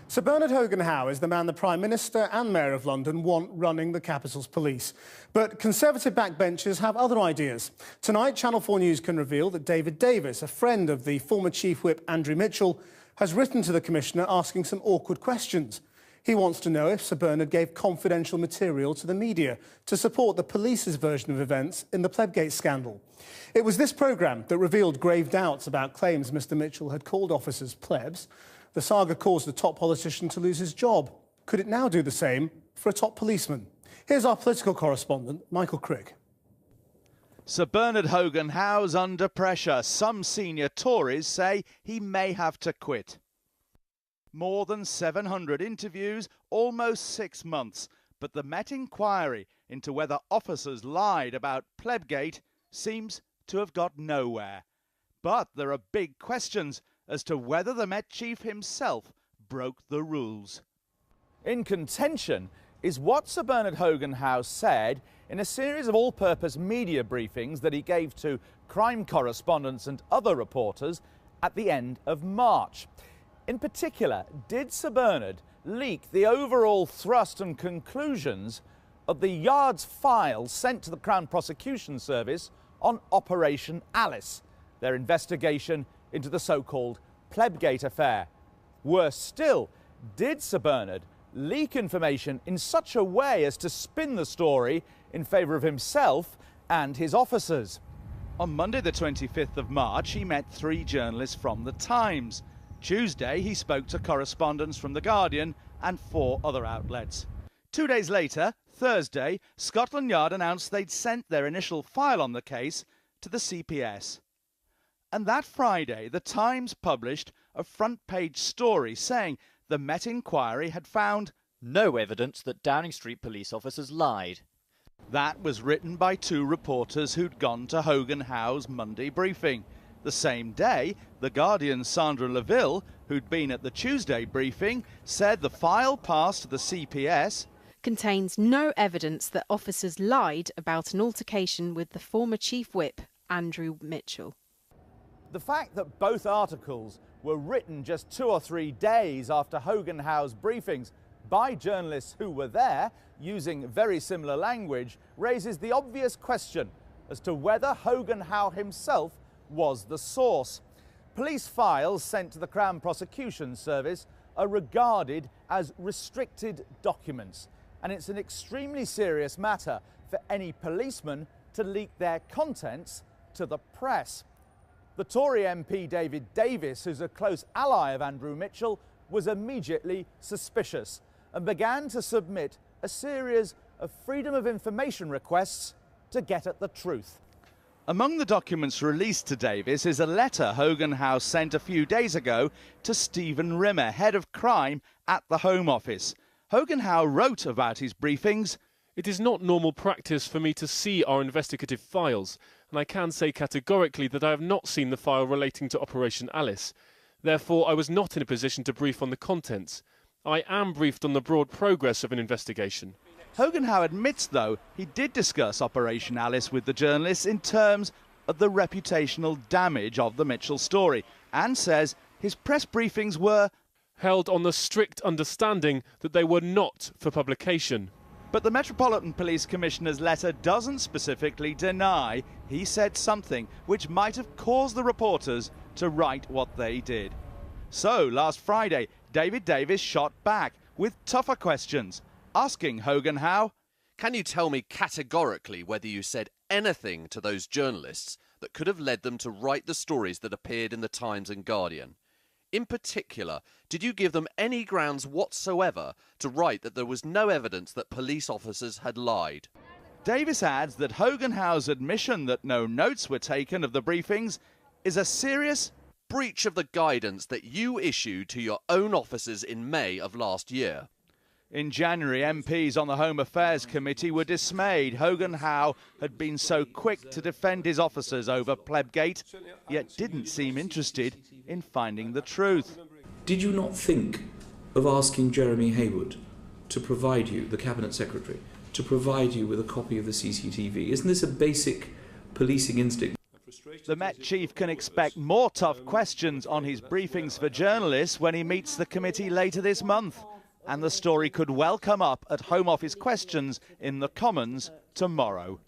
Sir Bernard Hogan-Howe is the man the Prime Minister and Mayor of London want running the capital's police. But Conservative backbenchers have other ideas. Tonight, Channel 4 News can reveal that David Davis, a friend of the former Chief Whip Andrew Mitchell, has written to the Commissioner asking some awkward questions. He wants to know if Sir Bernard gave confidential material to the media to support the police's version of events in the Plebgate scandal. It was this programme that revealed grave doubts about claims Mr Mitchell had called officers plebs. The saga caused the top politician to lose his job. Could it now do the same for a top policeman? Here's our political correspondent, Michael Crick. Sir Bernard Hogan-Howe's under pressure. Some senior Tories say he may have to quit. More than 700 interviews, almost 6 months. But the Met inquiry into whether officers lied about Plebgate seems to have got nowhere. But there are big questions as to whether the Met Chief himself broke the rules. In contention is what Sir Bernard Hogan-Howe said in a series of all-purpose media briefings that he gave to crime correspondents and other reporters at the end of March. In particular, did Sir Bernard leak the overall thrust and conclusions of the Yard's files sent to the Crown Prosecution Service on Operation Alice, their investigation into the so-called Plebgate affair? Worse still, did Sir Bernard leak information in such a way as to spin the story in favour of himself and his officers? On Monday the 25th of March, he met 3 journalists from The Times. Tuesday, he spoke to correspondents from The Guardian and 4 other outlets. 2 days later, Thursday, Scotland Yard announced they'd sent their initial file on the case to the CPS. And that Friday, The Times published a front-page story saying the Met inquiry had found no evidence that Downing Street police officers lied. That was written by 2 reporters who'd gone to Hogan-Howe's Monday briefing. The same day, The Guardian's Sandra Leville, who'd been at the Tuesday briefing, said the file passed to the CPS contains no evidence that officers lied about an altercation with the former Chief Whip, Andrew Mitchell. The fact that both articles were written just 2 or 3 days after Hogan-Howe's briefings by journalists who were there, using very similar language, raises the obvious question as to whether Hogan-Howe himself was the source. Police files sent to the Crown Prosecution Service are regarded as restricted documents, and it's an extremely serious matter for any policeman to leak their contents to the press. The Tory MP David Davis, who's a close ally of Andrew Mitchell, was immediately suspicious and began to submit a series of freedom of information requests to get at the truth. Among the documents released to Davis is a letter Hogan-Howe sent a few days ago to Stephen Rimmer, head of crime at the Home Office. Hogan-Howe wrote about his briefings. It is not normal practice for me to see our investigative files, and I can say categorically that I have not seen the file relating to Operation Alice. Therefore, I was not in a position to brief on the contents. I am briefed on the broad progress of an investigation. Hogan-Howe admits, though, he did discuss Operation Alice with the journalists in terms of the reputational damage of the Mitchell story, and says his press briefings were held on the strict understanding that they were not for publication. But the Metropolitan Police Commissioner's letter doesn't specifically deny he said something which might have caused the reporters to write what they did. So, last Friday, David Davis shot back with tougher questions, asking Hogan-Howe, "Can you tell me categorically whether you said anything to those journalists that could have led them to write the stories that appeared in the Times and Guardian? In particular, did you give them any grounds whatsoever to write that there was no evidence that police officers had lied?" Davis adds that Hogan-Howe's admission that no notes were taken of the briefings is a serious breach of the guidance that you issued to your own officers in May of last year. In January, MPs on the Home Affairs Committee were dismayed Hogan-Howe had been so quick to defend his officers over Plebgate, yet didn't seem interested in finding the truth. Did you not think of asking Jeremy Hayward to provide you, the Cabinet Secretary, to provide you with a copy of the CCTV? Isn't this a basic policing instinct? The Met chief can expect more tough questions on his briefings for journalists when he meets the committee later this month. And the story could well come up at Home Office questions in the Commons tomorrow.